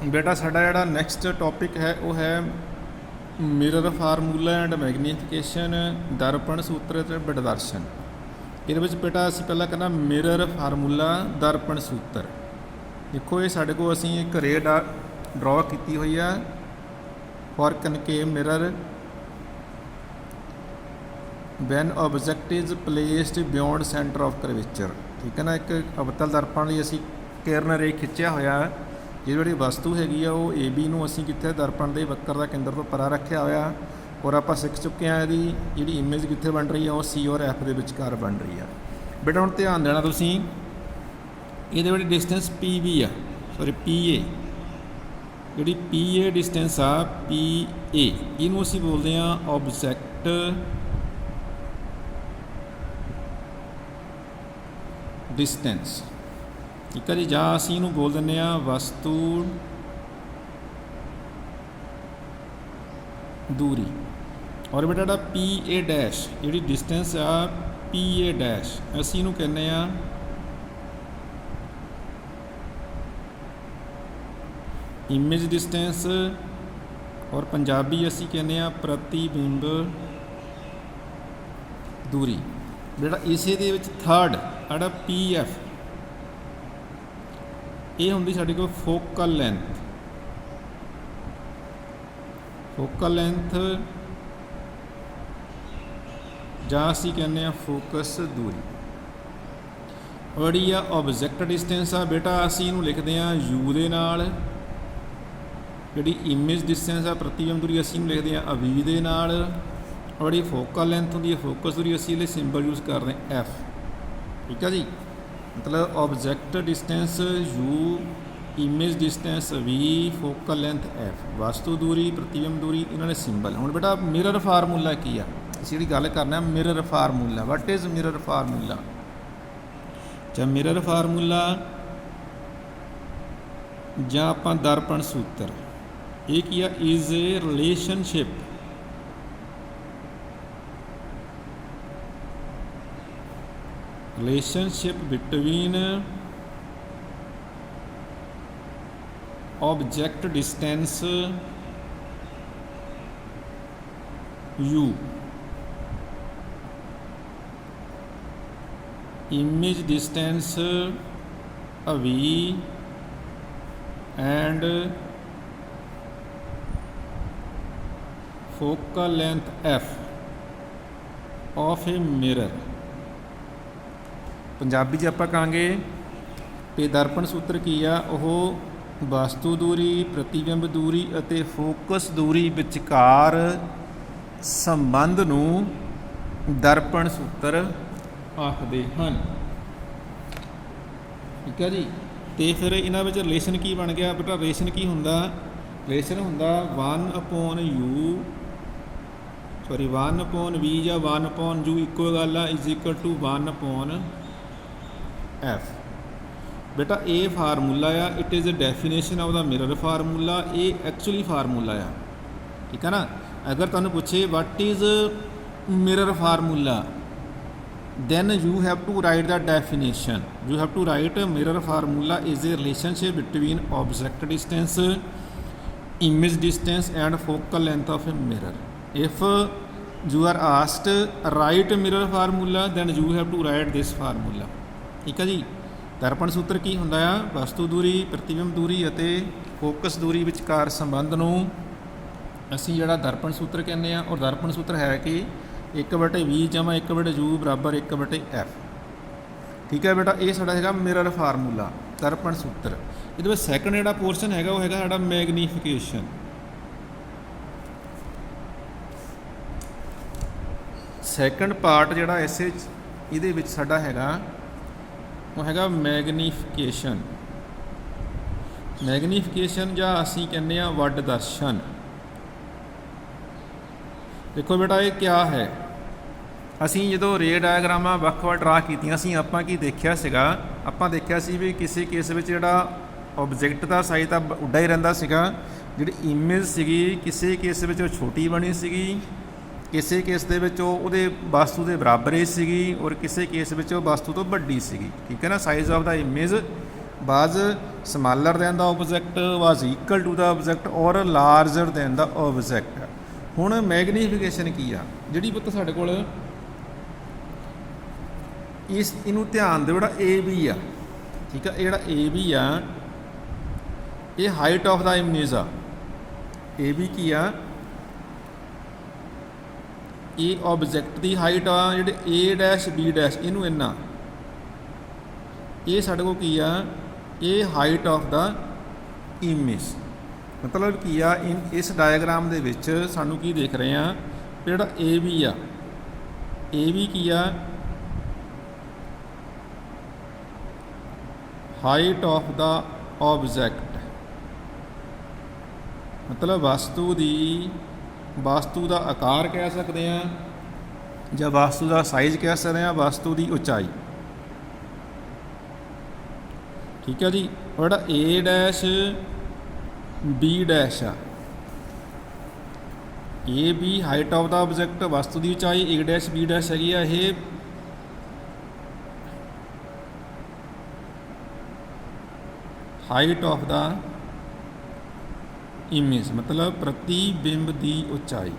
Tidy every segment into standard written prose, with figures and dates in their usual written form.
बेटा साडा जिहड़ा नैक्सट टॉपिक है वो है मिरर फार्मूला एंड मैगनीफिकेशन, दर्पण सूत्र ते विदर्शन। ਇਹਦੇ ਵਿੱਚ बेटा ਅਸੀਂ ਪਹਿਲਾਂ ਕਰਨਾ मिरर फार्मूला दर्पण सूत्र। देखो ये साढ़े को ਅਸੀਂ एक रे ड्रॉ की हुई है for concave mirror when object is placed beyond centre of curvature. ठीक है ना, एक अवतल दर्पण ਲਈ ਅਸੀਂ किरण रे खिंचिया होया ਜਿਹੜੀ वस्तु हैगी वो ए बी ਨੂੰ ਅਸੀਂ ਕਿੱਥੇ ਦਰਪਣ ਦੇ ਵਕਰ ਦਾ ਕੇਂਦਰ ਤੋਂ ਪਰਾਂ ਰੱਖਿਆ ਹੋਇਆ और आप सीख चुके हैं ਇਹਦੀ जी इमेज कितने बन रही है वो सी और एफ के विचकार बन रही है। बेटा हम ध्यान देना तुसी ये डिस्टेंस पी भी आ sorry P A G P A distance आ पी ए इनू असी बोलते हैं ऑब्जेक्ट डिस्टेंस। ठीक है जी, जां असी इनू बोल दें वस्तु दूरी। और बेटा जो पी ए डैश जी डिस्टेंस आ पी ए डैश असी इनू कहने इमेज डिस्टेंस और पंजाबी असी कहने प्रतिबिंब दूरी। बेटा इसे दे विच थर्ड आड़ा पी एफ ये होंदी साडी कोल फोकल लेंथ। फोकल लेंथ जां असी कहने फोकस दूरी। और जी ऑब्जेक्ट डिस्टेंस आ बेटा असी इनू लिखते हैं यू दे नाल। जी इमेज डिस्टेंस आ प्रतिबिंब दूरी असी लिखते हैं अवी दे नाल। और जी फोकल लेंथ होंदी है फोकस दूरी असी ये सिंबल यूज़ करते हैं एफ। ठीक है जी, मतलब object distance u, image distance v, focal length f, वस्तु दूरी प्रतिबिंब दूरी इन्होंने सिंबल। हुण बेटा मिरर फार्मूला की है ਅਸੀਂ ਜਿਹੜੀ ਗੱਲ ਕਰਨਾ mirror formula. What is mirror formula? ਜਾਂ मिरर फार्मूला ਜਾਂ ਆਪਾਂ ਦਰਪਣ सूत्र ਇਹ ਕੀ ਆ is a relationship between object distance u, image distance v and focal length f of a mirror. Punjabi च आपां कहांगे कि दर्पण सूत्र की आ ਉਹ वस्तु दूरी प्रतिबिंब दूरी ਅਤੇ फोकस दूरी विचकार संबंध ਨੂੰ दर्पण सूत्र आखते हैं। ठीक है जी, तो फिर इन्हां विच रिलेशन की बन गया बेटा? रिलेशन की हुंदा? रिलेशन हुंदा 1/u सॉरी 1/v या 1/u इक्को गल आ इज इक्वल टू 1/f। बेटा ये फार्मूला आ, it is a definition of the mirror formula. ये एक्चुअली फार्मूला आ। ठीक है ना, अगर तुहानूं पुछे what is mirror formula then you have to write the definition. You have to write mirror formula is a relationship between object distance, image distance and focal length of a mirror. If you are asked write mirror formula then you have to write this formula. ठीक है जी, दर्पण सूत्र की हुंदा आ वस्तु दूरी प्रतिबिंब दूरी ਅਤੇ फोकस दूरी विचकार संबंध ਨੂੰ ਅਸੀਂ ਜਿਹੜਾ दर्पण सूत्र ਕਹਿੰਦੇ ਆ। और दर्पण सूत्र है कि 1/v जमा 1/u बराबर 1/f। ठीक है बेटा, ये साडा हैगा मिरर फार्मूला दर्पण सूत्र। ये सैकंड जिहड़ा पोर्शन हैगा वो हैगा साडा मैगनीफिकेशन। सैकंड पार्ट जिहड़ा इस इहदे विच साडा हैगा वो हैगा मैगनीफिकेशन। मैगनीफिकेशन जां असीं कहने आ वड दर्शन। देखो बेटा ये क्या है, ਅਸੀਂ ਜਦੋਂ ਰੇ ਡਾਇਗਰਾਮਾਂ ਵੱਖ-ਵੱਖ ਡਰਾ ਕੀਤੀਆਂ ਸੀ ਆਪਾਂ ਕੀ ਦੇਖਿਆ ਸੀਗਾ? ਆਪਾਂ ਦੇਖਿਆ ਸੀ ਵੀ ਕਿਸੇ ਕੇਸ ਵਿੱਚ ਜਿਹੜਾ ਆਬਜੈਕਟ ਦਾ ਸਾਈਜ਼ ਤਾਂ ਉੱਡਾ ਹੀ ਰਹਿੰਦਾ ਸੀਗਾ, ਜਿਹੜੀ ਇਮੇਜ ਸੀਗੀ ਕਿਸੇ ਕੇਸ ਵਿੱਚ ਉਹ ਛੋਟੀ ਬਣੀ ਸੀਗੀ, ਕਿਸੇ ਕੇਸ ਦੇ ਵਿੱਚ ਉਹਦੇ ਵਸਤੂ ਦੇ ਬਰਾਬਰ ਹੀ ਸੀਗੀ, ਔਰ ਕਿਸੇ ਕੇਸ ਵਿੱਚ ਉਹ ਵਸਤੂ ਤੋਂ ਵੱਡੀ ਸੀਗੀ। ਠੀਕ ਹੈ ਨਾ, size of the image was smaller than the object, was equal to the object or larger than the object। ਹੁਣ ਮੈਗਨੀਫਿਕੇਸ਼ਨ ਕੀ ਆ, ਜਿਹੜੀ ਪੁੱਤ ਸਾਡੇ ਕੋਲ ਇਹਨੂੰ ਧਿਆਨ ਦਿਓ, ਜਿਹੜਾ ਏ ਬੀ ਆ, ਠੀਕ ਆ, ਇਹ ਜਿਹੜਾ ਏ ਬੀ ਆ ਇਹ ਹਾਈਟ ਆਫ ਦਾ ਇਮੇਜ ਆ। ਏ ਬੀ ਕੀ ਆ, ਇਹ ਆਬਜੈਕਟ ਦੀ ਹਾਈਟ ਆ, ਜਿਹੜੇ ਏ ਡੈਸ਼ ਬੀ ਡੈਸ਼ ਇਹਨੂੰ ਇੰਨਾ, ਇਹ ਸਾਡੇ ਕੋਲ ਕੀ ਆ, ਇਹ ਹਾਈਟ ਆਫ ਦਾ ਇਮੇਜ। ਮਤਲਬ ਕੀ ਆ, ਇਸ ਡਾਇਆਗ੍ਰਾਮ ਦੇ ਵਿੱਚ ਸਾਨੂੰ ਕੀ ਦੇਖ ਰਹੇ ਆ, ਜਿਹੜਾ ਏ ਬੀ ਆ, ਏ ਬੀ ਕੀ ਆ, ਹਾਈਟ ਆਫ ਦਾ ਆਬਜੈਕਟ, ਮਤਲਬ ਵਸਤੂ ਦਾ ਆਕਾਰ ਕਹਿ ਸਕਦੇ ਆ, ਜਾਂ ਵਸਤੂ ਦਾ ਸਾਈਜ਼ ਕਹਿ ਸਕਦੇ ਆ, ਵਸਤੂ ਦੀ ਉਚਾਈ, ਠੀਕ ਹੈ ਜੀ। ਉਹ ਜਿਹੜਾ ਏ ਡੈਸ਼ ਬੀ ਡੈਸ਼ ਆ, A B height of the object, ਵਸਤੂ ਦੀ ਉਚਾਈ, ਏ ਡੈਸ਼ ਬੀ ਡੈਸ਼ ਹੈਗੀ ਆ ਇਹ ਹਾਈਟ ਆਫ ਦਾ ਇਮੇਜ, ਮਤਲਬ ਪ੍ਰਤੀਬਿੰਬ ਦੀ ਉਚਾਈ,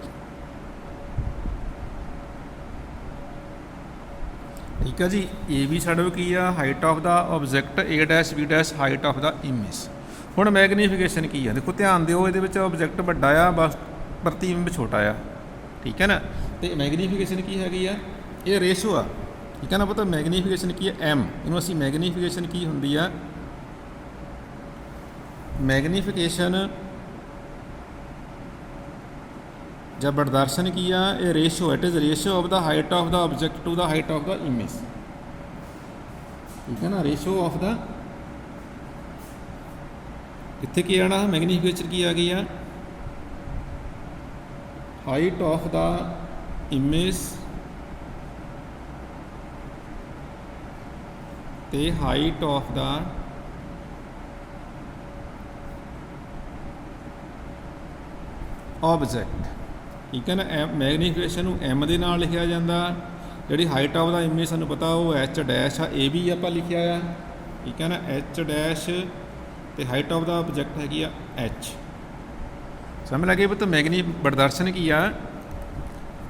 ਠੀਕ ਹੈ ਜੀ। ਏ ਵੀ ਸਾਡੇ ਕੀ ਆ, height of the object, A dash B dash height of the image. ਹੁਣ ਮੈਗਨੀਫਿਕੇਸ਼ਨ ਕੀ ਆ, ਦੇਖੋ ਧਿਆਨ ਦਿਓ, ਇਹਦੇ ਵਿੱਚ ਆਬਜੈਕਟ ਵੱਡਾ ਆ, ਬਸ ਪ੍ਰਤੀਬਿੰਬ ਛੋਟਾ ਆ, ਠੀਕ ਹੈ ਨਾ। ਤੇ ਮੈਗਨੀਫਿਕੇਸ਼ਨ ਕੀ ਹੈਗੀ ਆ, ਇਹ ਰੇਸ਼ੋ ਆ, ਠੀਕ ਹੈ ਨਾ। ਪਤਾ ਮੈਗਨੀਫਿਕੇਸ਼ਨ ਕੀ ਹੈ, ਐਮ, ਇਹਨੂੰ ਅਸੀਂ ਮੈਗਨੀਫਿਕੇਸ਼ਨ ਕੀ ਹੁੰਦੀ ਆ, ਮੈਗਨੀਫਿਕੇਸ਼ਨ ਜਾਂ ਪ੍ਰਦਰਸ਼ਨ ਕੀ ਆ, ਇਹ ratio, it is ratio of the height of the object to the height of the image, ਠੀਕ ਹੈ ਨਾ। ਰੇਸ਼ੋ ਆਫ ਦਾ, ਇੱਥੇ ਕੀ ਆਣਾ, ਮੈਗਨੀਫਿਕੇਸ਼ਨ ਕੀ ਆ ਗਈ ਆ, ਹਾਈਟ ਆਫ ਦਾ ਇਮੇਜ ਤੇ ਹਾਈਟ ਆਫ ਦਾ ਆਬਜੈਕਟ, ਠੀਕ ਹੈ ਨਾ। ਮੈਗਨੀਫਿਕੇਸ਼ਨ ਨੂੰ ਐਮ ਦੇ ਨਾਲ ਲਿਖਿਆ ਜਾਂਦਾ, ਜਿਹੜੀ ਹਾਈਟ ਆਫ ਦਾ ਇਮੇਜ ਸਾਨੂੰ ਪਤਾ ਉਹ ਐਚ ਡੈਸ਼ ਆ, ਏ ਵੀ ਆਪਾਂ ਲਿਖਿਆ ਆ, ਠੀਕ ਹੈ ਨਾ, ਐਚ ਡੈਸ਼, ਤੇ ਹਾਈਟ ਆਫ ਦਾ ਆਬਜੈਕਟ ਹੈਗੀ ਆ ਐਚ। ਸਮਝ ਲੱਗੇ ਪੁੱਤ, ਪ੍ਰਦਰਸ਼ਨ ਕੀ ਆ,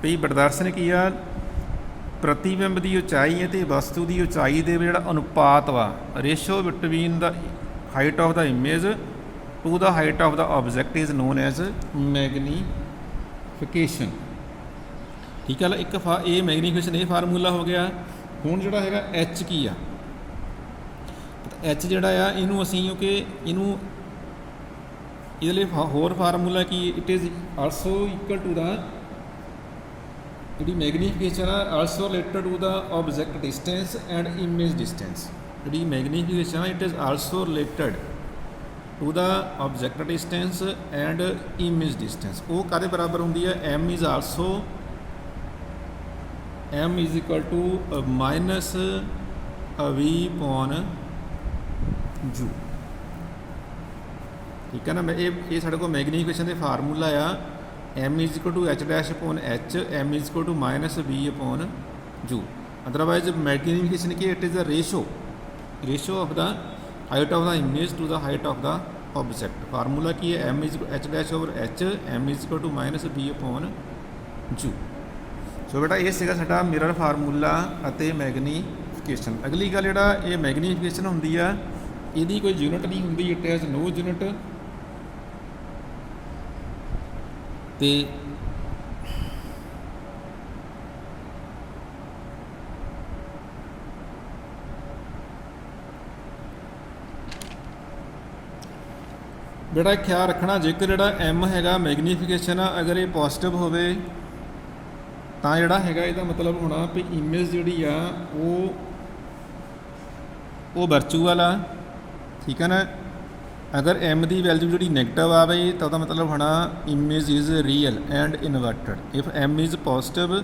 ਵੀ ਪ੍ਰਦਰਸ਼ਨ ਕੀ ਆ, ਪ੍ਰਤੀਬਿੰਬ ਦੀ ਉਚਾਈ ਅਤੇ ਵਸਤੂ ਦੀ ਉਚਾਈ ਦੇ ਜਿਹੜਾ ਅਨੁਪਾਤ ਵਾ, ratio between the height of the image to the height of the object is known as magnification, ਠੀਕ ਹੈ। ਇੱਕ ਇਹ ਮੈਗਨੀਫਿਕੇਸ਼ਨ ਇਹ ਫਾਰਮੂਲਾ ਹੋ ਗਿਆ। ਹੁਣ ਜਿਹੜਾ ਹੈਗਾ ਐਚ ਕੀ ਆ, ਐਚ ਜਿਹੜਾ ਆ, ਇਹਨੂੰ ਅਸੀਂ ਕਿਉਂਕਿ ਇਹਨੂੰ ਇਹਦੇ ਲਈ ਹੋਰ ਫਾਰਮੂਲਾ ਕੀ, it is also equal to the, ਜਿਹੜੀ ਮੈਗਨੀਫਿਕੇਸ਼ਨ ਆ also related to the object distance and image distance. ਜਿਹੜੀ ਮੈਗਨੀਫਿਕੇਸ਼ਨ ਆ it is also related to the object distance and image distance. ਉਹ ਕਾਹਦੇ ਬਰਾਬਰ ਹੁੰਦੀ ਹੈ, M is also, M is equal to minus V upon U, ਠੀਕ ਹੈ ਨਾ। ਇਹ ਸਾਡੇ ਕੋਲ ਮੈਗਨੀਫਿਕੇਸ਼ਨ ਦੇ ਫਾਰਮੂਲਾ ਆ, M is equal to H dash upon H, M is equal to minus V upon U. Otherwise magnification ਕੀ, it is a ratio of the height of the image to the height of the object. Formula ਕੀ ਹੈ, M is H dash over H, M is equal to minus V upon U. So ਬੇਟਾ ਇਹ ਸੀਗਾ ਸਾਡਾ mirror formula ਅਤੇ magnification. ਅਗਲੀ ਗੱਲ, ਜਿਹੜਾ ਇਹ ਮੈਗਨੀਫਿਕੇਸ਼ਨ ਹੁੰਦੀ ਆ, ਇਹਦੀ ਕੋਈ ਯੂਨਿਟ ਨਹੀਂ ਹੁੰਦੀ, ਇਟ ਹੈਜ਼ ਨੋ ਯੂਨਿਟ। ਤੇ ਬੇਟਾ ਖਿਆਲ ਰੱਖਣਾ, ਜੇਕਰ ਜਿਹੜਾ ਐਮ ਹੈਗਾ ਮੈਗਨੀਫਿਕੇਸ਼ਨ ਆ, ਅਗਰ ਇਹ ਪੋਜ਼ਿਟਿਵ ਹੋਵੇ ਤਾਂ ਜਿਹੜਾ ਹੈਗਾ ਇਹਦਾ ਮਤਲਬ ਹੋਣਾ ਵੀ ਇਮੇਜ ਜਿਹੜੀ ਆ ਉਹ ਵਰਚੂਅਲ ਆ, ਠੀਕ ਹੈ ਨਾ। ਅਗਰ ਐਮ ਦੀ ਵੈਲਿਊ ਜਿਹੜੀ ਨੈਗੇਟਿਵ ਆਵੇ ਤਾਂ ਉਹਦਾ ਮਤਲਬ ਹੋਣਾ image is real and inverted. If M is positive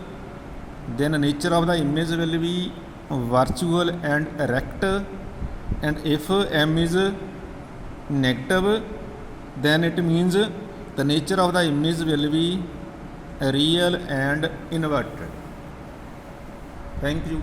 then nature of the image will be virtual and erect, and if m is negative then it means the nature of the image will be real and inverted. Thank you.